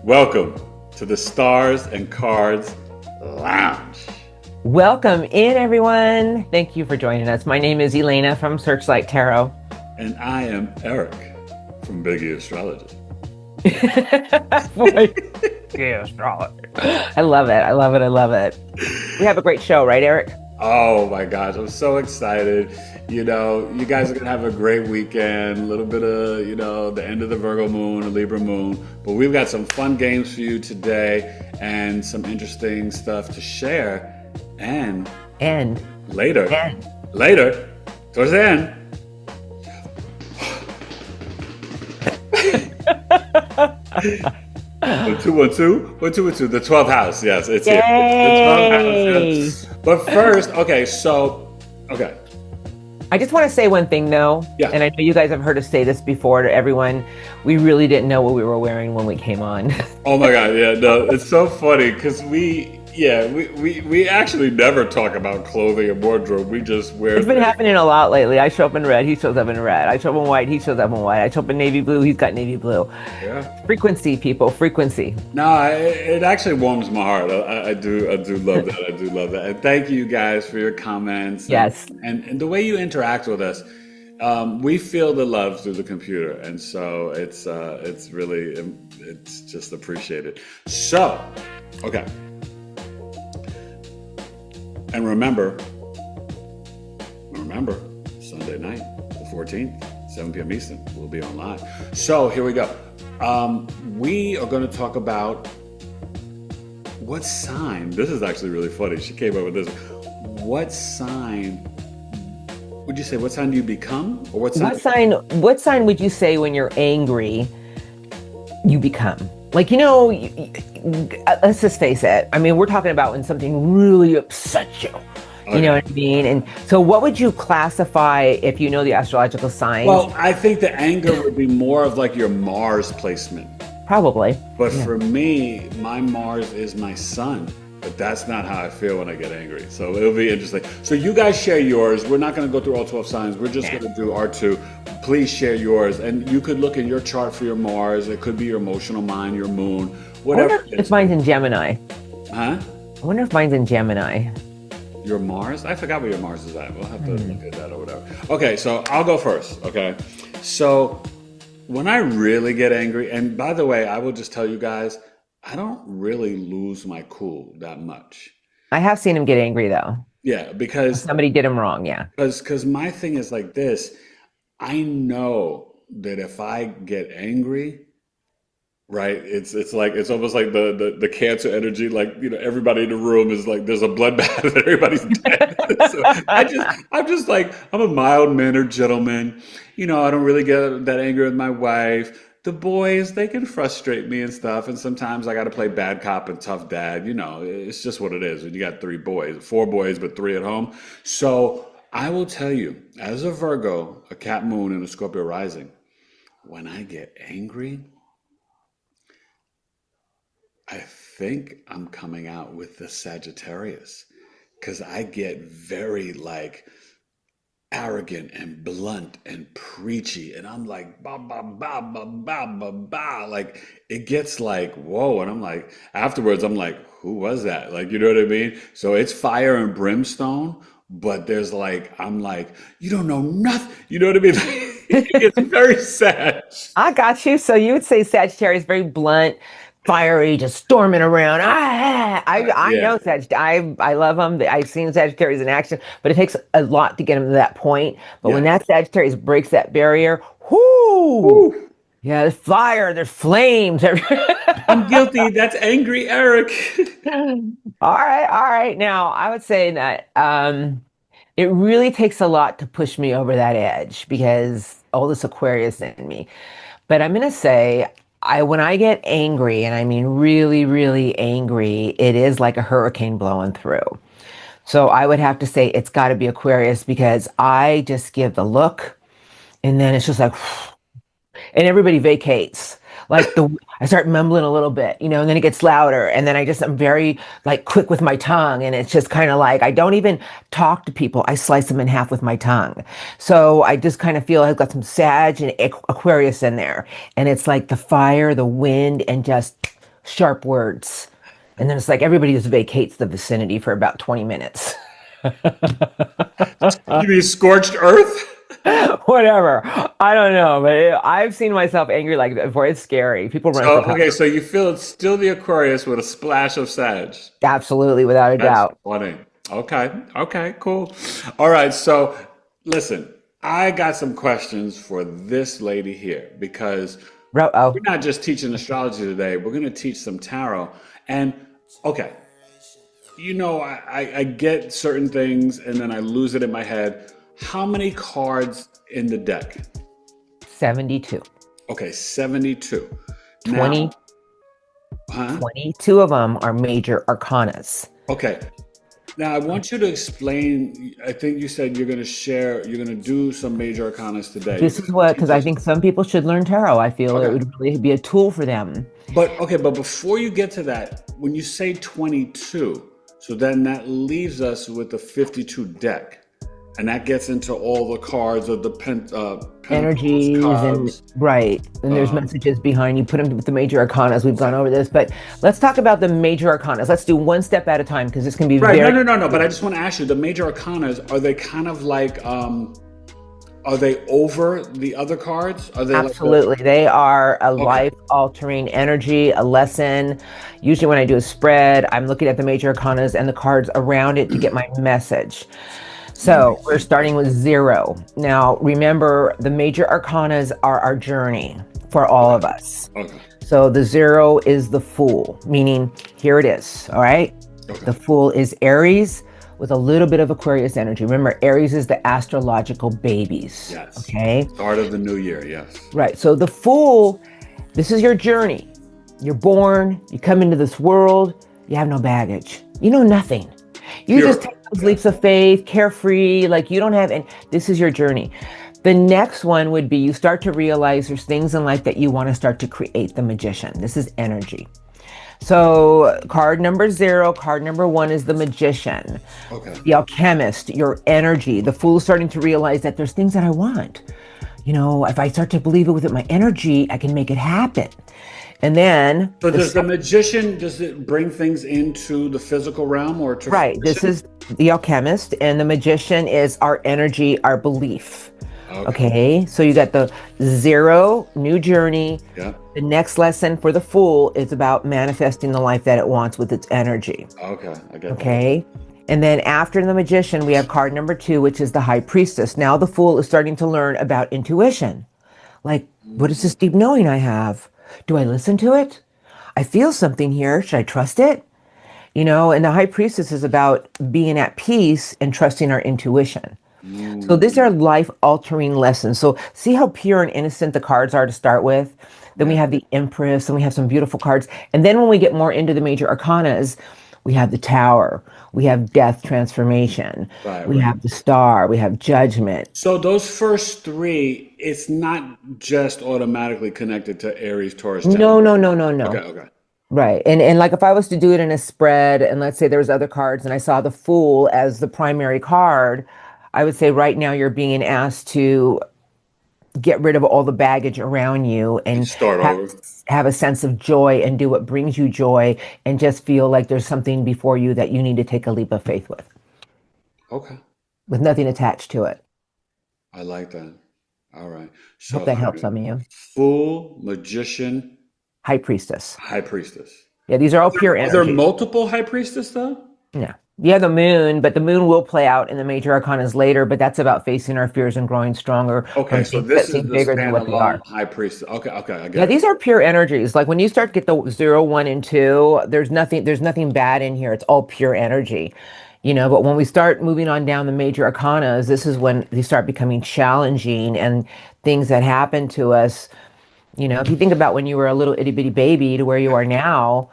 Welcome to the Stars and Cards Lounge. Welcome in, everyone. Thank you for joining us. My name is Elana from Searchlight Tarot. And I am Eric from Biggie Astrology. Astrology. I love it. I love it. I love it. We have a great show, right, Eric? Oh my gosh, I'm so excited. You guys are going to have a great weekend. A little bit of, the end of the Virgo moon, the Libra moon. But we've got some fun games for you today and some interesting stuff to share. And later, towards the end. One, two. The 12th house. Yes, it's Yay! here. The 12th house. Yes. But first, okay. I just want to say one thing, though. Yeah. And I know you guys have heard us say this before to everyone. We really didn't know what we were wearing when we came on. Oh my God. Yeah, no, it's so funny because we actually never talk about clothing and wardrobe. We just wear. It's been happening a lot lately. I show up in red, he shows up in red. I show up in white, he shows up in white. I show up in navy blue, he's got navy blue. Yeah. Frequency, people, frequency. No, it actually warms my heart. I do love that. I do love that. And thank you guys for your comments. Yes. And the way you interact with us. We feel the love through the computer, and so it's just appreciated. So, okay. And remember, Sunday night, the 14th, 7 p.m. Eastern, we'll be on live. So here we go. We are going to talk about what sign, this is actually really funny. She came up with this. What sign would you say, what sign do you become? Or what sign would you say when you're angry, you become? Like, let's just face it. I mean, we're talking about when something really upsets you. You know what I mean? And so what would you classify if you know the astrological signs? Well, I think the anger would be more of like your Mars placement. Probably. But for me, my Mars is my sun. But that's not how I feel when I get angry. So it'll be interesting. So you guys share yours. We're not going to go through all 12 signs. We're just going to do our two. Please share yours. And you could look in your chart for your Mars. It could be your emotional mind, your moon, whatever. I wonder if mine's in Gemini. Huh? I wonder if mine's in Gemini. Your Mars? I forgot where your Mars is at. We'll have to look at that or whatever. Okay, so I'll go first. Okay. So when I really get angry, and by the way, I will just tell you guys, I don't really lose my cool that much. I have seen him get angry, though. Yeah, because somebody did him wrong. Yeah. Because my thing is like this. I know that if I get angry, right, it's almost like the cancer energy. Like, everybody in the room is like there's a bloodbath and everybody's dead. So I'm just like, I'm a mild-mannered gentleman. I don't really get that angry with my wife. The boys, they can frustrate me and stuff, and sometimes I got to play bad cop and tough dad. It's just what it is. When you got 4 boys, but 3 at home. So I will tell you, as a Virgo, a Cat Moon, and a Scorpio rising, when I get angry, I think I'm coming out with the Sagittarius, because I get very arrogant and blunt and preachy, and I'm like ba ba ba ba ba ba ba, like it gets like whoa, and I'm like afterwards I'm like, who was that? Like, you know what I mean? So it's fire and brimstone, but there's I'm like, you don't know nothing, you know what I mean? It's very sad. I got you. So you would say Sagittarius, very blunt, fiery, just storming around. I know Sagittarius. I love them. I've seen Sagittarius in action, but it takes a lot to get them to that point. But when that Sagittarius breaks that barrier, whoo! Yeah, there's fire, there's flames. I'm guilty. That's angry Eric. All right. Now, I would say that it really takes a lot to push me over that edge because all this Aquarius in me. But I'm going to say, when I get angry, and I mean really, really angry, it is like a hurricane blowing through. So I would have to say it's got to be Aquarius, because I just give the look, and then it's just like, and everybody vacates. I start mumbling a little bit, and then it gets louder. And then I'm very quick with my tongue. And it's just kind of I don't even talk to people. I slice them in half with my tongue. So I just kind of feel I've got some Sag and Aquarius in there. And it's like the fire, the wind, and just sharp words. And then it's like everybody just vacates the vicinity for about 20 minutes. You mean scorched earth? Whatever. I don't know, but I've seen myself angry like that before. It's scary. People run for So, okay, cover. so you feel it's still the Aquarius with a splash of Sag. Absolutely, without a That's doubt. funny. Okay, okay, cool. All right, so listen, I got some questions for this lady here because Oh, we're not just teaching astrology today, we're going to teach some tarot. And okay, I get certain things and then I lose it in my head. How many cards in the deck? 72. Okay, 72. Now, 20, huh? 22 of them are major arcanas. Okay. Now, I want you to explain. I think you said you're going to do some major arcanas today. You're This is going what, to because teach I us. think some people should learn tarot. I feel it Okay. would really be a tool for them. But before you get to that, when you say 22, so then that leaves us with the 52 deck. And that gets into all the cards of the Pentacles, Energies and Cups. right. And there's Um, messages behind you. Put them with the major arcanas. We've gone over this, but let's talk about the major arcanas. Let's do one step at a time because this can be right. No, very no, no, no. But I confusing. just want to ask you, the major arcanas, are they kind of like, are they over the other cards? Are they like the, Absolutely. They are a okay. life altering energy, a lesson. Usually, when I do a spread, I'm looking at the major arcanas and the cards around it to get my message. So we're Amazing. starting Okay. with 0. Now, remember, the major arcanas are our journey for all Okay. of us. Okay. So the 0 is the Fool, meaning here it is. All right. Okay. The Fool is Aries with a little bit of Aquarius energy. Remember, Aries is the astrological babies. Yes. Okay. Start of the new year. Yes. Right. So the Fool, this is your journey. You're born, you come into this world, you have no baggage. You know nothing. You just Pure. take those Yeah. leaps of faith, carefree, like you don't have, and this is your journey. The next one would be you start to realize there's things in life that you want to start to create the magician. This is energy. So, card number 0, card number 1 is the magician, Okay. the alchemist, your energy. The fool is starting to realize that there's things that I want. If I start to believe it with my energy, I can make it happen. And then So does the magician, does it bring things into the physical realm or to right, this fruition? is the alchemist, and the magician is our energy, our belief. Okay. Okay, so you got the 0, new journey. Yeah. The next lesson for the fool is about manifesting the life that it wants with its energy. Okay. I get that. Okay. And then after the magician, we have card number 2, which is the high priestess. Now the fool is starting to learn about intuition. Like, what is this deep knowing I have? Do I listen to it? I feel something here. Should I trust it? And the high priestess is about being at peace and trusting our intuition. So these Mm, are life altering lessons. So see how pure and innocent the cards are to start with. Then we yeah. have the Empress and we have some beautiful cards. And then when we get more into the major arcanas, we have the Tower, we have Death Transformation, Right. we Right. have the Star, we have Judgment. So those first three, it's not just automatically connected to Aries, Taurus, No, Gemini. no, no, no, Okay. no. Okay. Right. And like if I was to do it in a spread and let's say there was other cards and I saw the Fool as the primary card, I would say right now you're being asked to get rid of all the baggage around you And and start have over. have a sense of joy and do what brings you joy and just feel like there's something before you that you need to take a leap of faith Okay. with nothing attached to it. I like that. All right. Hope So that I helps got some of you. Fool, Magician, High priestess. High Priestess. Yeah, these are all pure Are there energies. multiple High Priestess though? Yeah. Yeah, the moon, but the moon will play out in the major arcanas later, but that's about facing our fears and growing stronger Okay, from so things that this is seem the bigger than what they standalone are. High Priestess. Okay, okay, I Yeah, get it. these are pure energies. Like when you start to get the 0, 1, and 2, there's nothing bad in here. It's all pure energy. But when we start moving on down the major arcanas, this is when they start becoming challenging and things that happen to us. If you think about when you were a little itty bitty baby to where you Yeah. are now,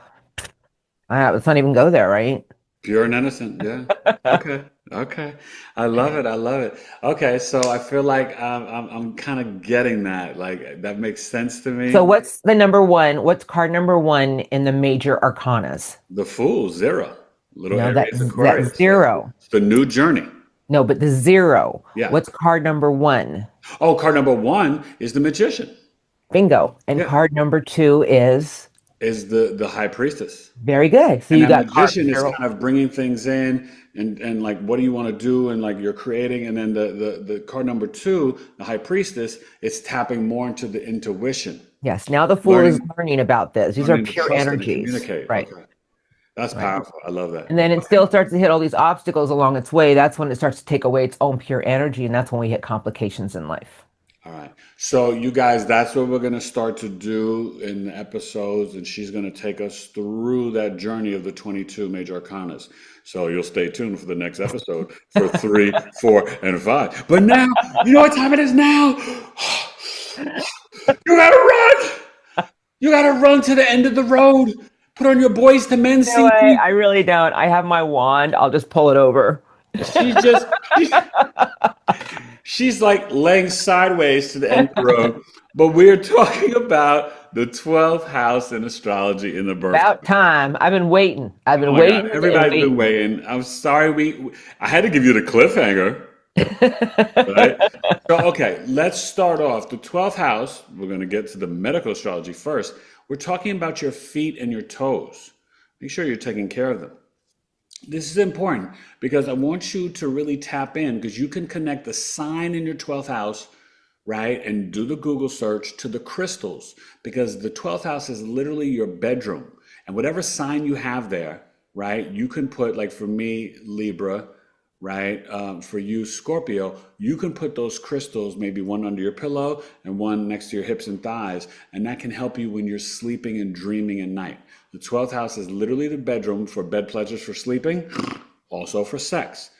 let's not even go there, right? Pure and innocent. Yeah. Okay. Okay. I love it. I love it. Okay, so I feel like I'm kind of getting that. Like that makes sense to So me. what's the number one? What's card number 1 in the major arcanas? The Fool, zero. Little No, that Aries that Aquarius. zero. It's the new journey. No, but the 0. Yeah. What's card number 1? Oh, card number one is the Magician. Bingo. And Yeah. card number 2 is? is the high priestess. Very good. So And you that got card magician is zero. kind of bringing things in and like what do you want to do and like you're creating and then the card number two, the high priestess, it's tapping more into the intuition, Yes. Now the fool is learning learning about this. These are learning to pure trust and to energies. communicate. Right. Okay. That's Right. powerful. I love that. And then it still starts to hit all these obstacles along its way. That's when it starts to take away its own pure energy. And that's when we hit complications in life. All right. So you guys, that's what we're going to start to do in the episodes, and she's going to take us through that journey of the 22 major arcanas. So you'll stay tuned for the next episode for three, four, and five. But now, you know what time it is now? You gotta run! You gotta run to the end of the road. Put on your boys to men You know what? CD. I really don't. I have my wand. I'll just pull it over. She just she's like laying sideways to the end of the road. But we're talking about the 12th house in astrology in the birth About chart. time. I've been waiting. I've Oh been my God, waiting and everybody's been waiting. waiting. I'm sorry I had to give you the cliffhanger, right? So okay, let's start off. The 12th house, we're going to get to the medical astrology first. We're talking about your feet and your toes. Make sure you're taking care of them. This is important because I want you to really tap in because you can connect the sign in your 12th house, right? And do the Google search to the crystals because the 12th house is literally your bedroom. And whatever sign you have there, right? You can put, like for me, Libra, right? For you, Scorpio, you can put those crystals, maybe one under your pillow and one next to your hips and thighs, and that can help you when you're sleeping and dreaming at night. The 12th house is literally the bedroom for bed pleasures for sleeping, also for sex.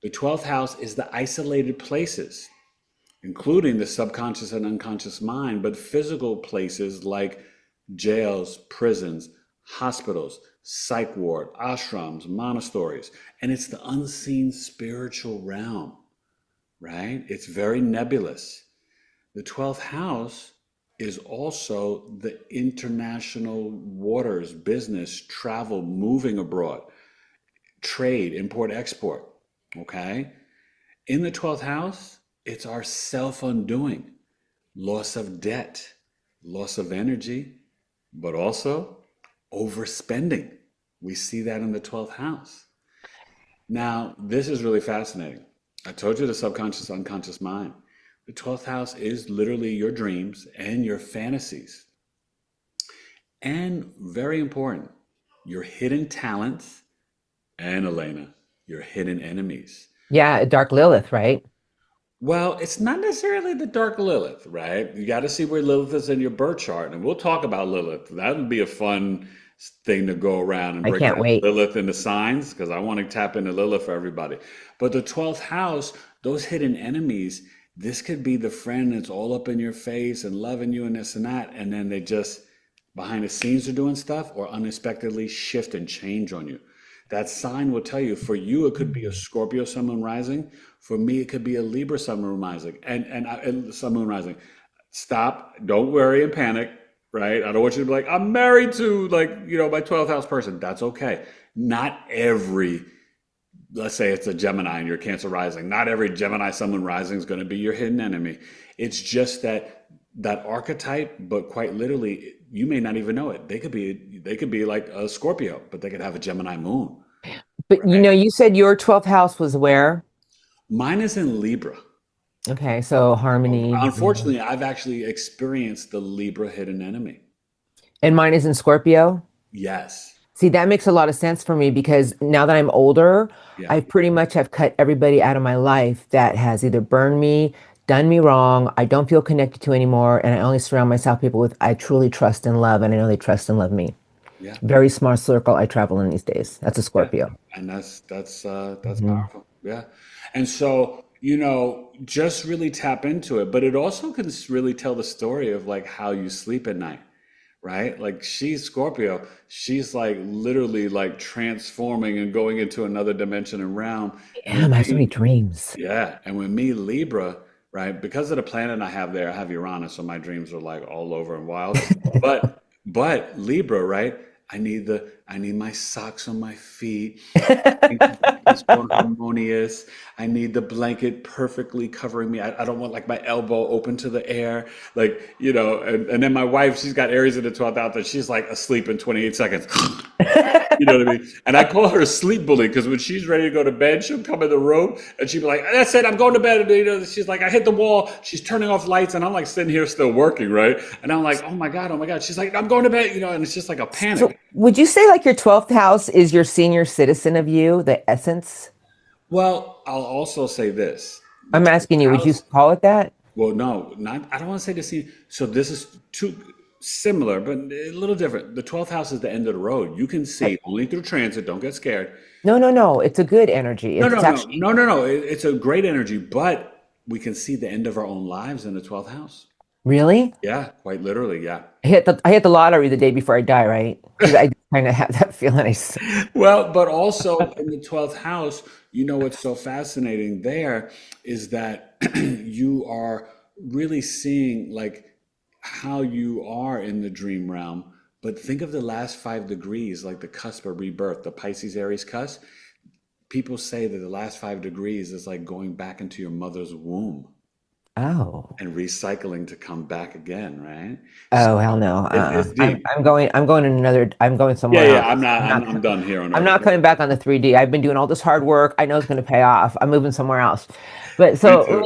The 12th house is the isolated places, including the subconscious and unconscious mind, but physical places like jails, prisons, hospitals, psych ward, ashrams, monasteries. And it's the unseen spiritual realm, right? It's very nebulous. The 12th house is also the international waters, business, travel, moving abroad, trade, import, export. Okay. In the 12th house, it's our self undoing, loss of debt, loss of energy, but also overspending. We see that in the 12th house. Now, this is really fascinating. I told you the subconscious, unconscious mind. The 12th house is literally your dreams and your fantasies. And very important, your hidden talents and Elena, your hidden enemies. Yeah, Dark Lilith, right? Well, it's not necessarily the dark Lilith, right? You got to see where Lilith is in your birth chart, and we'll talk about Lilith. That would be a fun thing to go around and I break can't down wait. Lilith into signs because I want to tap into Lilith for everybody. But the 12th house, those hidden enemies, this could be the friend that's all up in your face and loving you and this and that, and then they just behind the scenes are doing stuff or unexpectedly shift and change on you. That sign will tell you for you, it could be a Scorpio sun moon rising. For me, it could be a Libra sun moon rising and sun moon rising. Stop. Don't worry and panic, right? I don't want you to be like, I'm married to like, my 12th house person. That's okay. Not every, let's say it's a Gemini and you're Cancer rising. Not every Gemini sun moon rising is going to be your hidden enemy. It's just that archetype, but quite literally, you may not even know it. They could be like a Scorpio, but they could have a Gemini moon, But right? you said your 12th house was where? Mine is in Libra. Okay, so harmony. Unfortunately, I've actually experienced the Libra hidden enemy. And mine is in Scorpio. Yes. See, that makes a lot of sense for me because now that I'm older, Yeah. I pretty much have cut everybody out of my life that has either burned me, done me wrong, I don't feel connected to anymore, and I only surround myself with people with I truly trust and love, and I know they trust and love me. Yeah. Very smart circle I travel in these days. That's a Yeah. Scorpio. And that's Hmm. powerful. Yeah. And so, just really tap into it, but it also can really tell the story of like how you sleep at night, right? Like she's Scorpio, she's like literally like transforming and going into another dimension and realm. And Damn, with I have so many me, dreams. yeah, and with me, Libra, right? Because of the planet I have there, I have Uranus, so my dreams are like all over and wild. But Libra, right? I need my socks on my feet. Need to be peaceful and harmonious. I need the blanket perfectly covering me. I don't want like my elbow open to the air. Like, and then my wife, she's got Aries in the 12th out there. She's like asleep in 28 seconds. You know what I mean? And I call her a sleep bully because when she's ready to go to bed, she'll come in the room and she'll be like, "That's it, I'm going to bed." And, she's like, "I hit the wall." She's turning off lights, and I'm like sitting here still working, right? And I'm like, "Oh my God, oh my God." She's like, "I'm going to bed," and it's just like a So panic. would you say like your 12th house is your senior citizen of you, the essence? Well, I'll also say this: the I'm 12th asking you, would you house. call it that? Well, no, not. I don't want to say the scene. So this is too similar, but a little different. The 12th house is the end of the road. You can see Right. only through transit. Don't get scared. No, no, no. It's a good energy. No, It's no, no, actually no, no, no. It's a great energy, but we can see the end of our own lives in the 12th house. really. Yeah, quite literally. Yeah. I hit the lottery the day before I die, right? Because I kind of have that feeling. Well, but also in the 12th house, what's so fascinating there is that you are really seeing like how you are in the dream realm. But think of the last 5 degrees, like the cusp of rebirth, the Pisces Aries cusp. People say that the last 5 degrees is like going back into your mother's womb Oh. and recycling to come back again, right? So Oh, hell no. it's I'm deep. I'm going I'm going in another I'm going Yeah, somewhere yeah. I'm else. not. I'm done here on I'm Earth. not coming back on the 3D. I've been doing all this hard work. I know it's going to pay off. I'm moving somewhere else. But Me so too.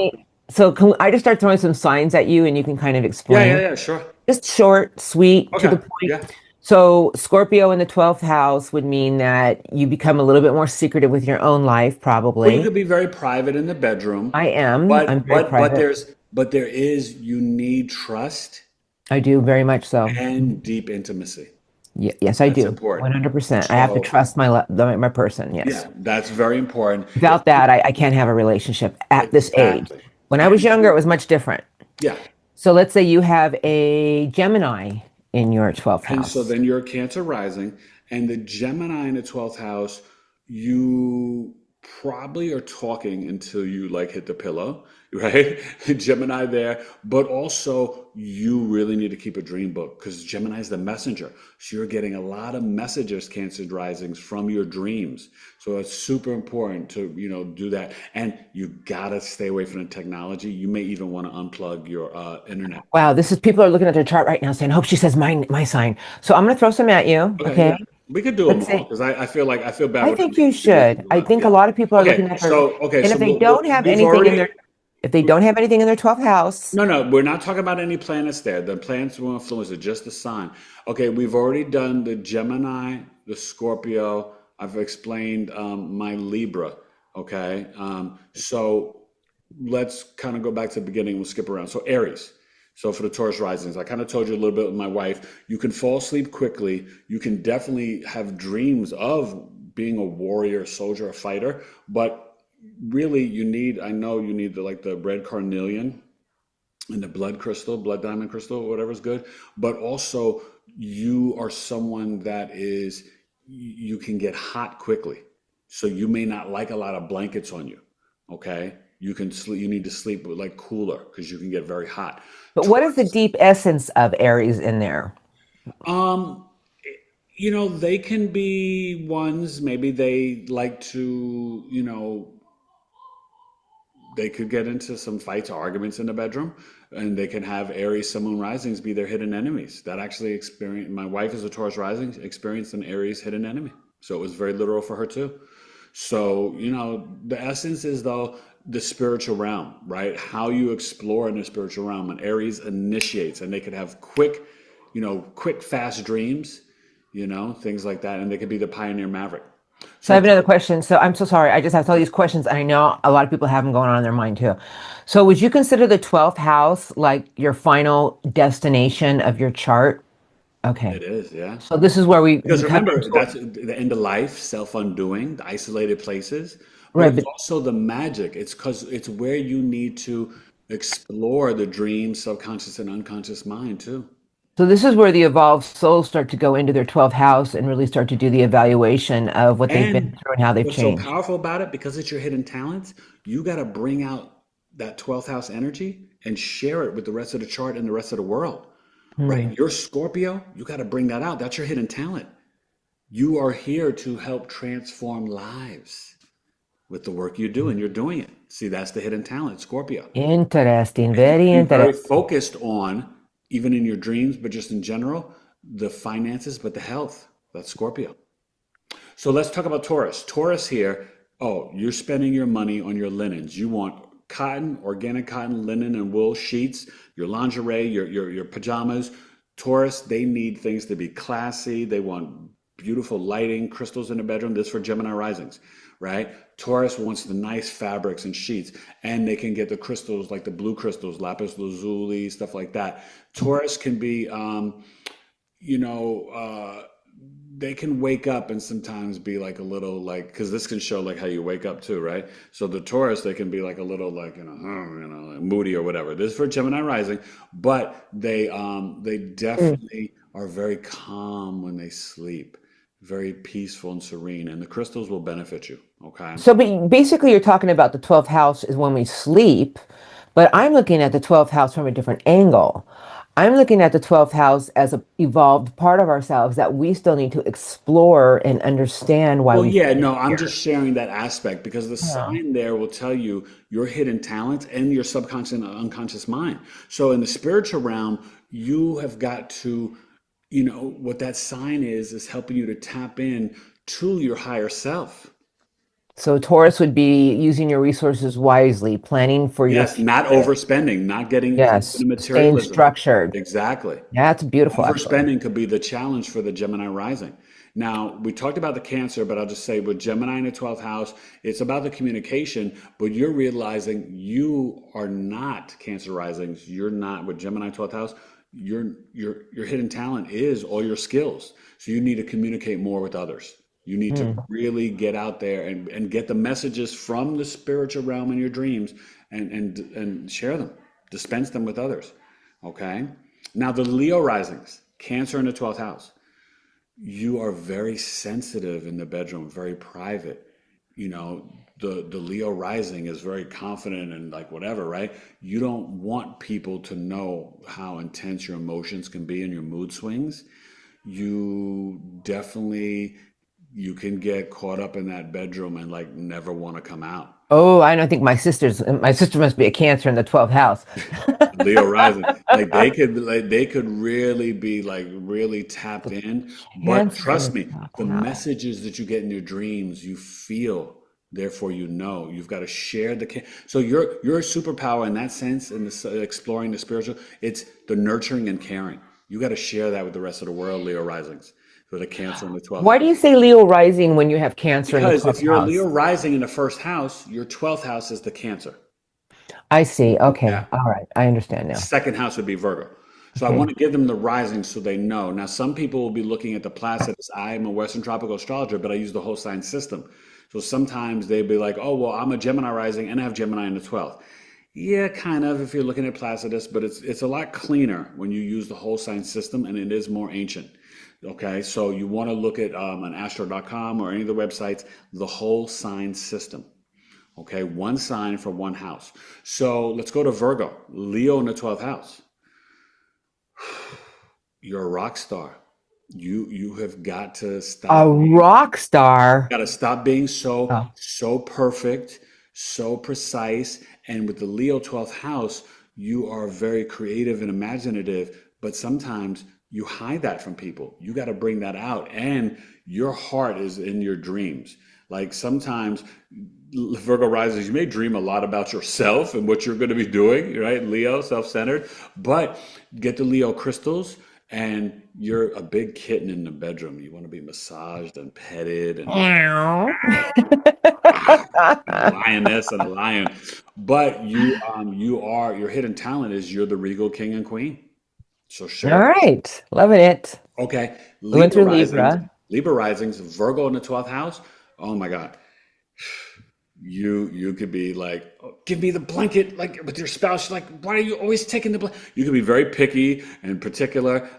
can I just start throwing some signs at you and you can kind of Yeah, yeah, explain? yeah. Sure. Just short, sweet, to the Okay. point. Yeah. So Scorpio in the 12th house would mean that you become a little bit more secretive with your own life, Well, you probably. could be very private in the bedroom, I am. I'm but very but but private. there is you need trust I do very much so. and deep intimacy. Yes, I That's do. important. 100%. I have to So trust my person. Yes. yeah, that's very important. If Without that, I can't have a relationship at this age. exactly, When I was and younger, it was much different. yeah, So let's say you have a Gemini in your 12th and so house. then you're Cancer rising, and the Gemini in the 12th house, you probably are talking until you like hit the pillow, right? Gemini there, but also you really need to keep a dream book because Gemini is the messenger. So you're getting a lot of messages, Cancer risings, from your dreams. So it's super important to, do that. And you gotta stay away from the technology. You may even want to unplug your internet. Wow, this is people are looking at their chart right now saying, "Hope she says my sign." So I'm going to throw some at you. Okay, Okay. yeah. We could do them Let's all see. because I feel bad I when I think you make should. people I laugh. think a Yeah. lot of people are looking Okay, at their, okay, and so if they don't have anything in their 12th house, no, no, we're not talking about any planets there. The planets will influence it, just the sign. Okay, we've already done the Gemini, the Scorpio. I've explained my Libra. Okay, so let's kind of go back to the beginning. We'll skip around. So Aries. So for the Taurus risings, I kind of told you a little bit with my wife. You can fall asleep quickly. You can definitely have dreams of being a warrior, soldier, a fighter. But really, I know you need the red carnelian and the blood crystal, blood diamond crystal, whatever's good. But also, you are someone that you can get hot quickly. So you may not like a lot of blankets on you. Okay. You can sleep, you need to sleep with like cooler because you can get very hot. but what is the Taurus, deep essence of Aries in there? um, they can be ones, maybe they like to, they could get into some fights or arguments in the bedroom, and they can have Aries, Sun, Moon risings be their hidden enemies. That actually experience. My wife is a Taurus rising, experienced an Aries hidden enemy, so it was very literal for her too. So the essence is though the spiritual realm, right? How you explore in the spiritual realm, and Aries initiates, and they could have quick, fast dreams, things like that, and they could be the pioneer maverick. So I So have another question. So I'm so sorry. I just have all these questions, and I know a lot of people have them going on in their mind too. So would you consider the 12th house like your final destination of your chart? Okay. it is, yeah. So this is where we Because come remember, into that's the end of life, self-undoing, the isolated places, but right. it's But also the magic. It's because it's where you need to explore the dream, subconscious, and unconscious mind too. so this is where the evolved souls start to go into their 12th house and really start to do the evaluation of what they've been And through and how they've what's so changed. powerful about it, because it's your hidden talents, you got to bring out that 12th house energy and share it with the rest of the chart and the rest of the world, right? Hmm. Your Scorpio, you got to bring that out. That's your hidden talent. You are here to help transform lives with the work you do, and you're doing it. See, that's the hidden talent, Scorpio. Interesting. And you Very can be very interesting. focused on, even in your dreams, but just in general, the finances, but the health. That's Scorpio. So let's talk about Taurus. Taurus here, oh, you're spending your money on your linens. You want cotton, organic cotton, linen, and wool sheets, your lingerie, your pajamas. Taurus, they need things to be classy. They want beautiful lighting, crystals in the bedroom. This for Gemini risings, right? Taurus wants the nice fabrics and sheets, and they can get the crystals like the blue crystals, lapis lazuli, stuff like that. Taurus can be, you know, they can wake up and sometimes be like a little like because this can show like how you wake up too, right? So the Taurus, they can be like a little like like moody or whatever. This is for Gemini rising, but they Mm. definitely are very calm when they sleep, very peaceful and serene, and the crystals will benefit you. Okay. So basically, you're talking about the 12th house is when we sleep, but I'm looking at the 12th house from a different angle. I'm looking at the 12th house as a evolved part of ourselves that we still need to explore and understand why Well, we yeah, fit no, I'm here. just sharing that aspect because the Yeah. sign there will tell you your hidden talents and your subconscious and unconscious mind. So in the spiritual realm, you have got to, what that sign is helping you to tap in to your higher self. So Taurus would be using your resources wisely, planning for your Yes, not future. overspending, not getting caught up in Yes, the staying materialism. structured. Exactly. That's beautiful, actually. Overspending could be the challenge for the Gemini rising. Now, we talked about the Cancer, but I'll just say with Gemini in the 12th house, it's about the communication, but you're realizing you are not Cancer risings. You're not with Gemini 12th house. Your hidden talent is all your skills. So you need to communicate more with others. You need to Hmm. really get out there and get the messages from the spiritual realm in your dreams and share them, dispense them with others. Okay? Now, the Leo risings, Cancer in the 12th house, you are very sensitive in the bedroom, very private. You know, the Leo rising is very confident and like whatever, right? You don't want people to know how intense your emotions can be and your mood swings. You definitely you can get caught up in that bedroom and like never want to come out. Oh, I don't think my sister must be a Cancer in the 12th house. Leo rising, like they could really be like really tapped The in. But Cancer in trust the me, 12th the house. messages that you get in your dreams, you feel, therefore you know. You've got to share so your superpower in that sense, in this exploring the spiritual, it's the nurturing and caring. You got to share that with the rest of the world, Leo risings, for the Cancer in the 12th Why do you house. say Leo rising when you have Cancer in the Because if 12th you're a Leo house? rising in the first house, your 12th house is the Cancer. I see. Yeah. Okay. All right. I understand now. Second house would be Virgo. So I Okay. want to give them the rising so they know. Now, some people will be looking at the Placidus. I am a Western tropical astrologer, but I use the whole sign system. So sometimes they'd be like, oh, well, I'm a Gemini rising and I have Gemini in the 12th. Yeah, kind of if you're looking at Placidus, but it's a lot cleaner when you use the whole sign system and it is more ancient. Okay, so you want to look at on astro.com or any of the websites, the whole sign system. Okay, one sign for one house. So let's go to Virgo, Leo in the 12th house. You're a rock star. You have got to A stop being rock star. got to stop being so Oh. so perfect, so precise. And with the Leo 12th house, you are very creative and imaginative, but sometimes you hide that from people. You got to bring that out. And your heart is in your dreams. Like sometimes Virgo rises, you may dream a lot about yourself and what you're going to be doing, right? Leo, self-centered, but get the Leo crystals and you're a big kitten in the bedroom. You want to be massaged and petted and Meow. a lioness and a lion. But you are your hidden talent is you're the regal king and queen. So All show it. right. Loving it. Okay. We went Libra through risings, Libra. Libra risings, Virgo in the 12th house. Oh my God. You could be like, "Oh, give me the blanket, like with your spouse. Like, why are you always taking the blanket? You could be very picky and particular.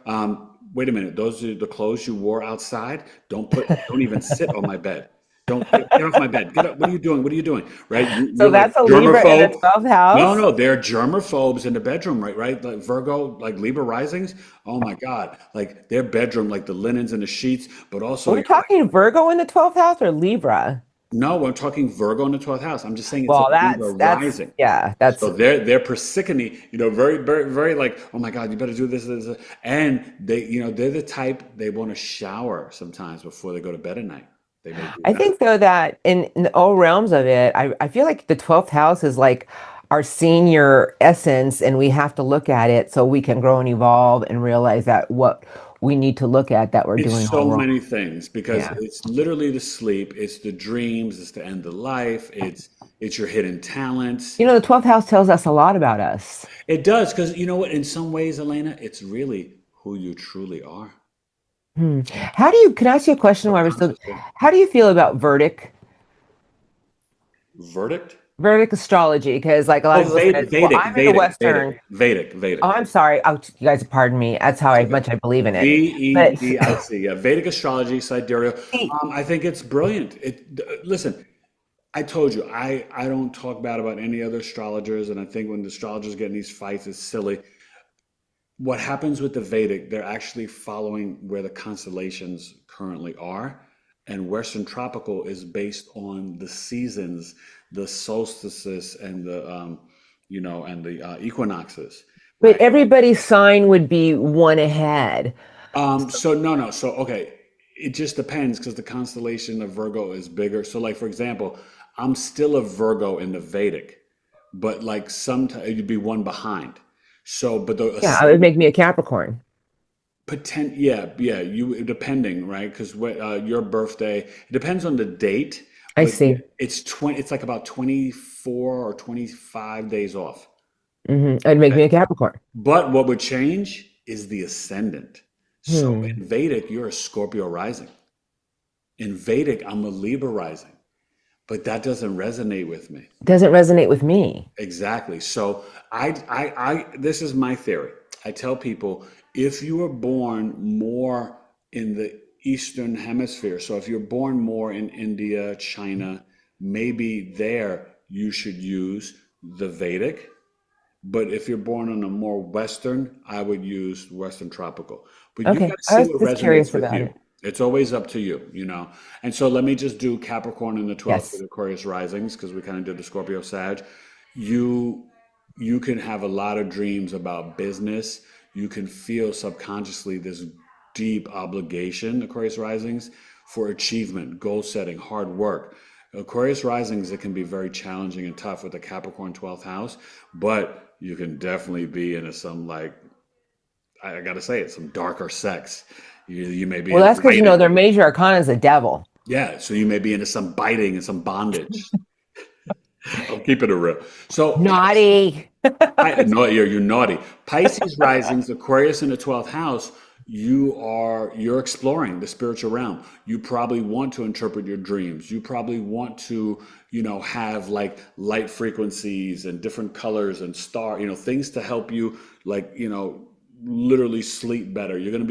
Wait a minute, those are the clothes you wore outside. Don't even sit on my bed. Don't get off my bed. Get up. What are you doing? What are you doing? Right? So You're like that's a Libra in the germaphobe. 12th No, house. no, they're germaphobes in the bedroom, right? Right? Like Virgo, like Libra risings. Oh my God. Like their bedroom, like the linens and the sheets, but also We're talking Virgo in the 12th house or Libra? no, I'm talking Virgo in the 12th house. I'm just saying it's a Well, Libra that's rising. yeah, So that's they're persicony, very, very, very like, oh my God, you better do this. And they're the type they want to shower sometimes before they go to bed at night. They may do I that. think though that in all realms of it, I feel like the 12th house is like our senior essence, and we have to look at it so we can grow and evolve and realize that what we need to look at that we're It's doing all so wrong. many things because Yeah. it's literally the sleep, it's the dreams, it's the end of life, it's your hidden talents. You know, the 12th house tells us a lot about us. It does because you know what? In some ways, Elena, it's really who you truly are. Hmm. Can I ask you a question while we're still, Subconscious, yeah. how do you feel about Verdict? Vedic astrology? Because like a lot Oh, of people said, well, Vedic, I'm in the Western. Vedic. Oh, I'm sorry. Oh, you guys, pardon me. That's how It's I okay. much I believe in it. But Vedic, yeah. Vedic astrology, sidereal. see, I think it's brilliant. Listen, I told you, I don't talk bad about any other astrologers, and I think when the astrologers get in these fights, it's silly. What happens with the Vedic, they're actually following where the constellations currently are. And Western tropical is based on the seasons, the solstices, and the equinoxes, but right? everybody's sign would be one ahead. So no, no. So okay, it just depends because the constellation of Virgo is bigger. So like for example, I'm still a Virgo in the Vedic, but like sometimes you'd be one behind. So, but the Yeah, it would ascendant make me a Capricorn. yeah, you depending, right? Because what your birthday it depends on the date, I but yeah, see. it's like about 24 or 25 days off. It'd make me a Capricorn. But what would change is the ascendant. So Hmm. in Vedic, you're a Scorpio rising. In Vedic, I'm a Libra rising, but that doesn't resonate with me. Doesn't resonate with me. Exactly. So this is my theory. I tell people if you were born more in the Eastern Hemisphere, so if you're born more in India, China, maybe there you should use the Vedic. But if you're born on a more Western, I would use Western tropical. But you got Okay, to I see was what just resonates curious with about you. it. It's always up to you. And so let me just do Capricorn in the 12th with Yes. Aquarius risings because we kind of did the Scorpio Sag. You you can have a lot of dreams about business. You can feel subconsciously this deep obligation, Aquarius risings, for achievement, goal setting, hard work. Aquarius risings, it can be very challenging and tough with the Capricorn 12th house, but you can definitely be into some like I gotta say it, some darker sex. You may be Well, into that's because biting. their major arcana is the devil. Yeah, so you may be into some biting and some bondage. I'm keeping it real. So Naughty. No, you're naughty. Pisces risings, Aquarius in the 12th house, you're exploring the spiritual realm. You probably want to interpret your dreams. You probably want to, have like light frequencies and different colors and things to help you like, literally sleep better. You're gonna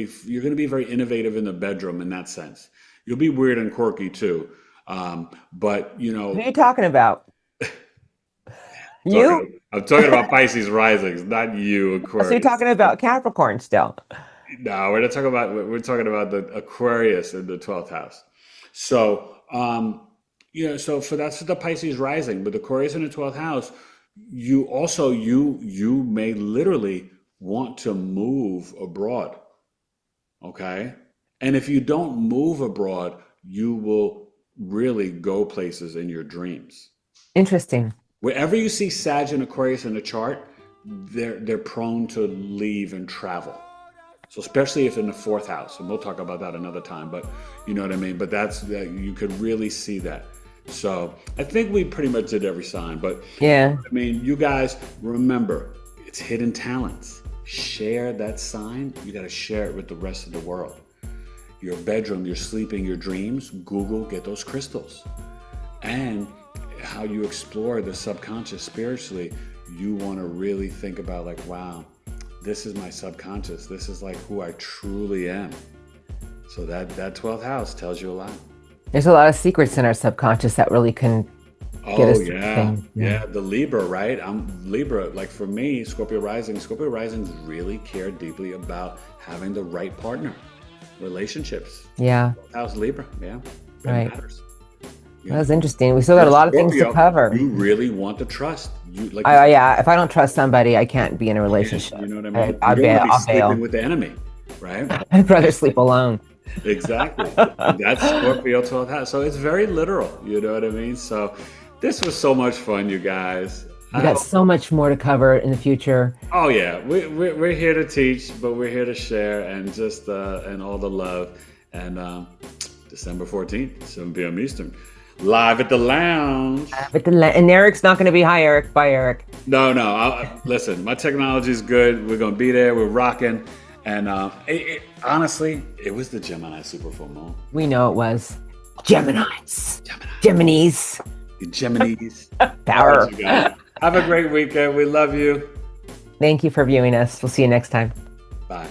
be very innovative in the bedroom in that sense. You'll be weird and quirky too. But Who are you talking about? You? I'm talking about Pisces risings, not you, So you're Aquarius. talking about Capricorn still. No, we're talking about the Aquarius in the 12th house. So, so for that's the Pisces rising, but the Aquarius in the 12th house, you may literally want to move abroad, okay? And if you don't move abroad, you will really go places in your dreams. Interesting. Wherever you see Sag and Aquarius in the chart, they're prone to leave and travel. So especially if in the fourth house, and we'll talk about that another time, but you know what I mean? But that's that you could really see that. So I think we pretty much did every sign, but Yeah. I mean, you guys remember it's hidden talents. Share that sign. You got to share it with the rest of the world. Your bedroom, your sleeping, your dreams. Google, get those crystals. And how you explore the subconscious spiritually, you want to really think about like, wow, this is my subconscious. This is like who I truly am. So that 12th house tells you a lot. There's a lot of secrets in our subconscious that really can get Oh us through yeah, things. Yeah. yeah. The Libra, right? I'm Libra. Like for me, Scorpio rising. Scorpio risings really care deeply about having the right partner, relationships. Yeah. House Libra, yeah, it Right. matters. You That know, was interesting. We still got you're a a lot of things to Scorpio. cover. You really want the trust. You like you said, Yeah, if I don't trust somebody, I can't be in a can't. relationship. You know what I mean? You I don't want bail. to be I'll sleeping bail. with the enemy, right? I'd rather sleep alone. Exactly. That's Scorpio 12th house. So it's very literal. You know what I mean? So this was so much fun, you guys. We I got hope. so much more to cover in the future. Oh yeah, we're here to teach, but we're here to share and just and all the love. And December 14th, 7 p.m. Eastern, live at the lounge. And Eric's not going to be hi, Eric. Bye, Eric. No, no. Listen, my technology is good. We're gonna be there. We're rocking. And honestly, it was the Gemini super full moon. We know it was Geminis. Gemini, Geminis. the Geminis. All right, Power. you guys. Have a great weekend. We love you. Thank you for viewing us. We'll see you next time. Bye.